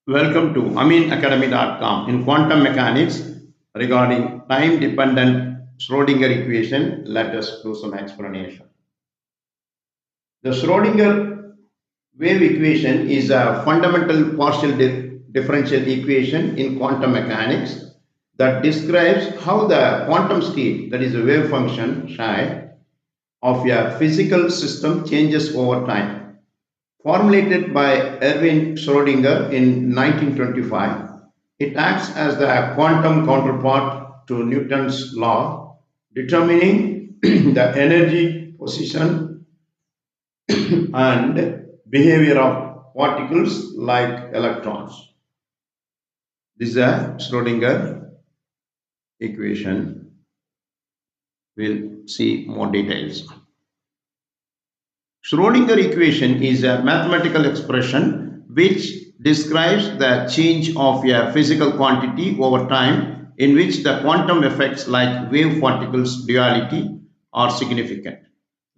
Welcome to aminacademy.com in quantum mechanics regarding time dependent Schrodinger equation. Let us do some explanation. The Schrodinger wave equation is a fundamental partial differential equation in quantum mechanics that describes how the quantum state, that is a wave function psi, of a physical system changes over time. Formulated by Erwin Schrödinger in 1925, it acts as the quantum counterpart to Newton's law, determining the energy, position, and behavior of particles like electrons. This is a Schrödinger equation. We'll see more details. Schrodinger equation is a mathematical expression which describes the change of a physical quantity over time in which the quantum effects like wave particles duality are significant.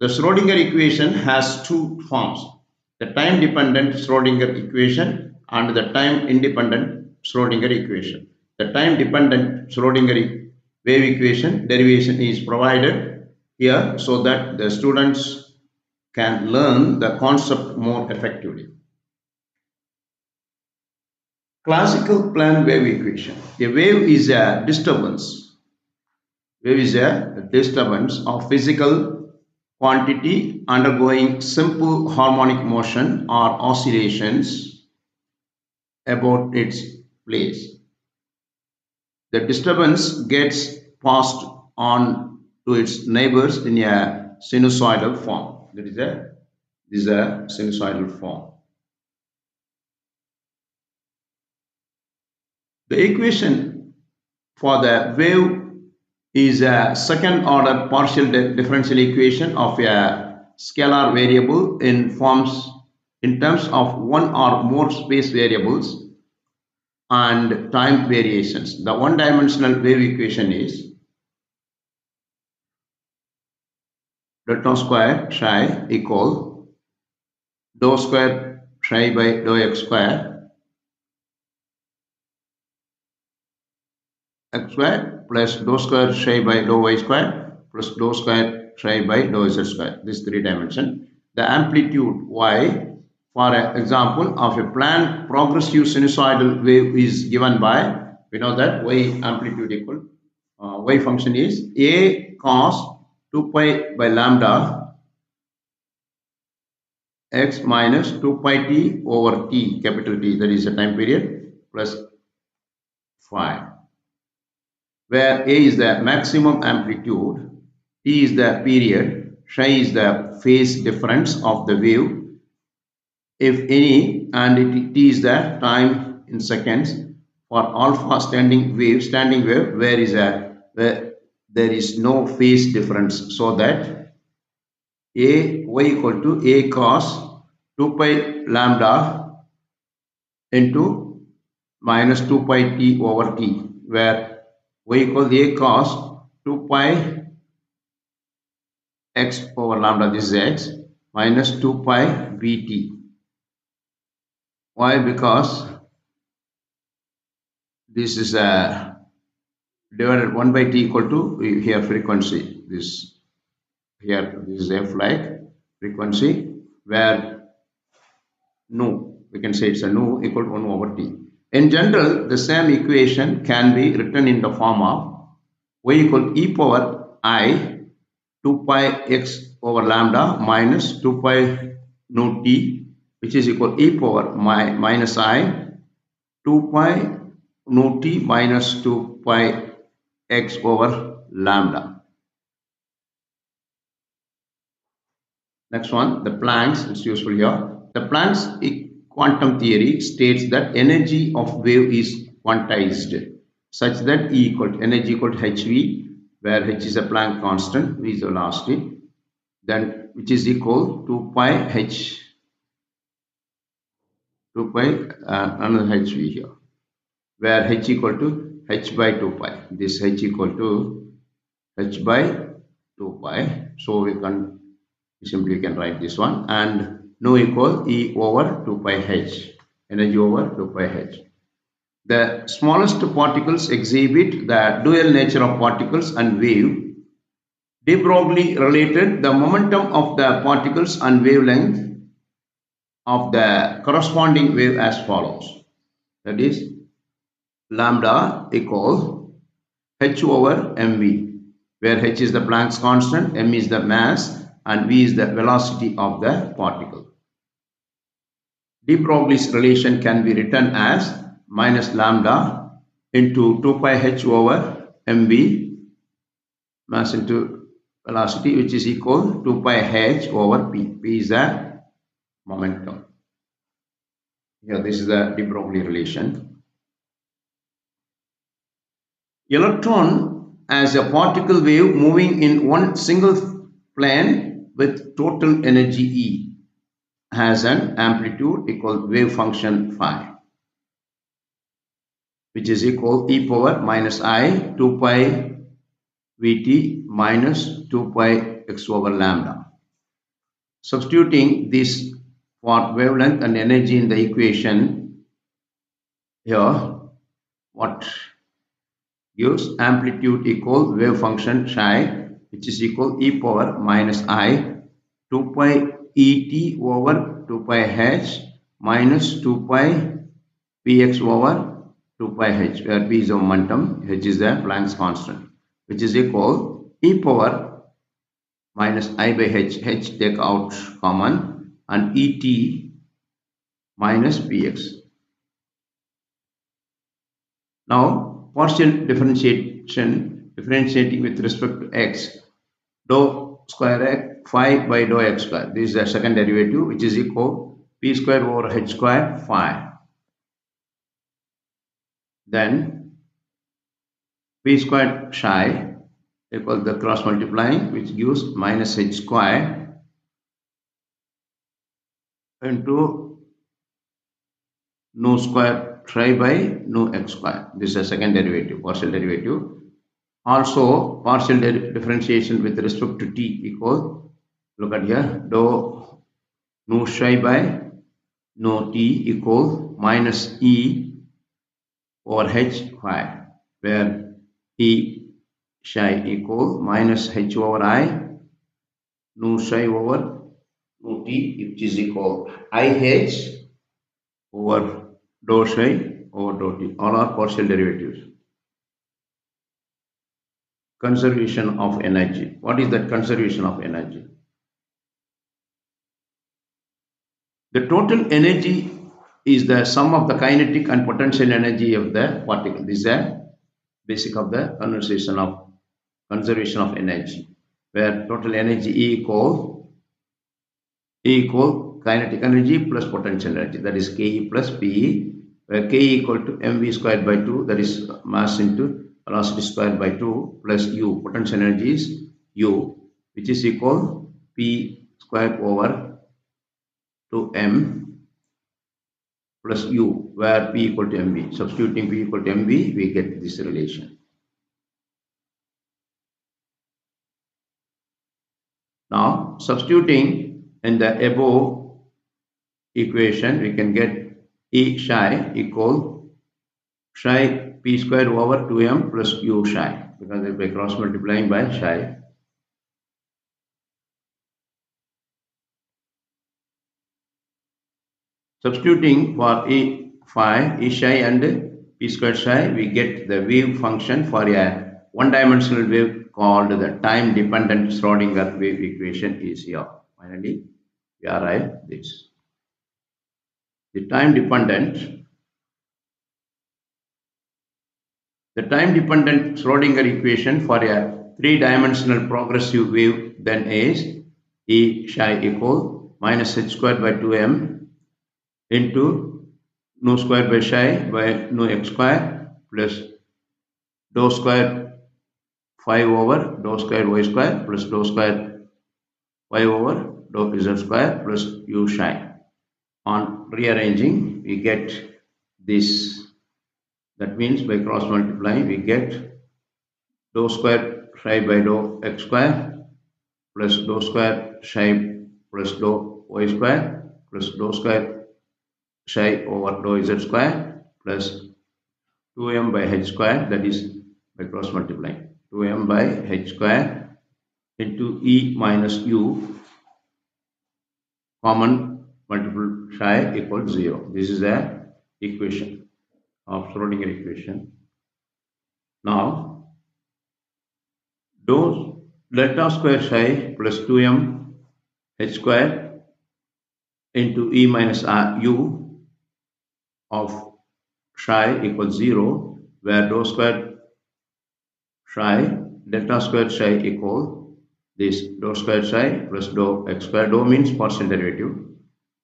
The Schrodinger equation has two forms, the time-dependent Schrodinger equation and the time-independent Schrodinger equation. The time-dependent Schrodinger wave equation derivation is provided here so that the students can learn the concept more effectively. Classical plane wave equation. A wave is a disturbance. Wave is a disturbance of physical quantity undergoing simple harmonic motion or oscillations about its place. The disturbance gets passed on to its neighbors in a sinusoidal form. This is a sinusoidal form. The equation for the wave is a second order partial differential equation of a scalar variable in terms of one or more space variables and time variations. The one-dimensional wave equation is delta square psi equal dou square psi by dou x square plus dou square psi by dou y square plus dou square psi by dou z square. This three dimension. The amplitude y, for example, of a planned progressive sinusoidal wave is given by, we know that y amplitude equal y function is a cos 2 pi by lambda x minus 2 pi t over t, capital T, that is the time period, plus phi, where a is the maximum amplitude, t is the period, psi is the phase difference of the wave, if any, and t is the time in seconds. For alpha standing wave, where there is no phase difference, so that y equal to a cos 2 pi lambda into minus 2 pi t over t, where y equal a cos 2 pi x over lambda, this is x, minus 2 pi bt. Why? Because this is a divided 1 by t equal to here frequency. This is f like frequency, where nu, we can say it's a nu equal to 1 over t. In general, the same equation can be written in the form of y equal e power I 2 pi x over lambda minus 2 pi nu t, which is equal e power minus I 2 pi nu t minus 2 pi x over lambda. Next one, the Planck's, it's useful here. The Planck's quantum theory states that energy of wave is quantized such that E equal to energy equal to hv, where h is a Planck constant, v is the velocity, then which is equal to pi h, 2 pi another hv here, where h equal to h by 2 pi. This h equal to h by 2 pi. So we simply can write this one, and nu equal e over 2 pi h. energy over 2 pi h. The smallest particles exhibit the dual nature of particles and wave. De Broglie related the momentum of the particles and wavelength of the corresponding wave as follows. That is, lambda equals h over mv, where h is the Planck's constant, m is the mass, and v is the velocity of the particle. De Broglie's relation can be written as minus lambda into 2 pi h over mv, mass into velocity, which is equal to 2 pi h over p. P is the momentum. Here, this is the de Broglie relation. Electron as a particle wave moving in one single plane with total energy E has an amplitude equal wave function phi, which is equal e power minus I 2 pi Vt minus 2 pi x over lambda. Substituting this for wavelength and energy in the equation, here what gives amplitude equal wave function psi, which is equal e power minus I 2 pi et over 2 pi h minus 2 pi px over 2 pi h, where p is the momentum, h is the Planck's constant, which is equal e power minus I by h take out common, and et minus px. Now, partial differentiating with respect to x, dou square x phi by dou x square. This is the second derivative, which is equal p square over h square phi. Then p squared psi equals the cross multiplying, which gives minus h square into nu square psi by nu x square. This is the second derivative, partial derivative. Also, partial differentiation with respect to t equal, look at here, dou nu psi by nu t equal minus e over h phi, where e psi equal minus h over I nu psi over nu t, which is equal I h over dou psi over dou t. All are partial derivatives. Conservation of energy. What is that conservation of energy? The total energy is the sum of the kinetic and potential energy of the particle. This is the basic of the conservation of energy, where total energy E equal kinetic energy plus potential energy, that is Ke plus Pe, where Ke equal to mv squared by 2, that is mass into velocity squared by 2, plus U, potential energy is U, which is equal P squared over 2m plus U, where P equal to mv. Substituting P equal to mv, we get this relation. Now, substituting in the above equation, we can get E psi equal psi P squared over 2m plus U psi, because by cross multiplying by psi. Substituting for E phi, E psi and P squared psi, we get the wave function for a one-dimensional wave called the time-dependent Schrodinger wave equation is here. Finally, we arrive this. The time-dependent Schrodinger equation for a three-dimensional progressive wave then is E psi equal minus h squared by 2m into nu square by psi by nu x square plus dou square phi over dou square y square plus dou square y over dou z square plus u psi. On rearranging, we get this. That means by cross multiplying, we get dou square psi by dou x square plus dou square psi plus dou y square plus dou square psi over dou z square plus 2m by h square, that is by cross multiplying 2m by h square into e minus u common multiple psi equals 0. This is the equation of Schrodinger equation. Now, dou delta square psi plus 2m h square into e minus u of psi equals 0, where dou square psi delta square psi equal this dou square psi plus dou x square. Dou means partial derivative.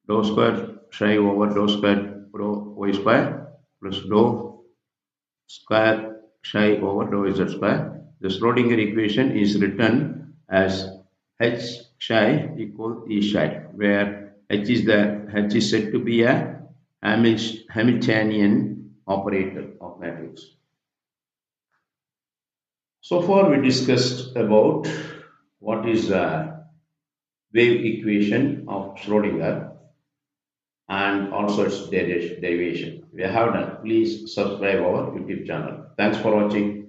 Dou square psi over dou square dou y square plus dou square psi over dou z square. The Schrodinger equation is written as h psi equal e psi, where h is said to be a Hamiltonian operator of matrix. So far we discussed about what is the wave equation of Schrodinger and also its derivation. We have done. Please subscribe our YouTube channel. Thanks for watching.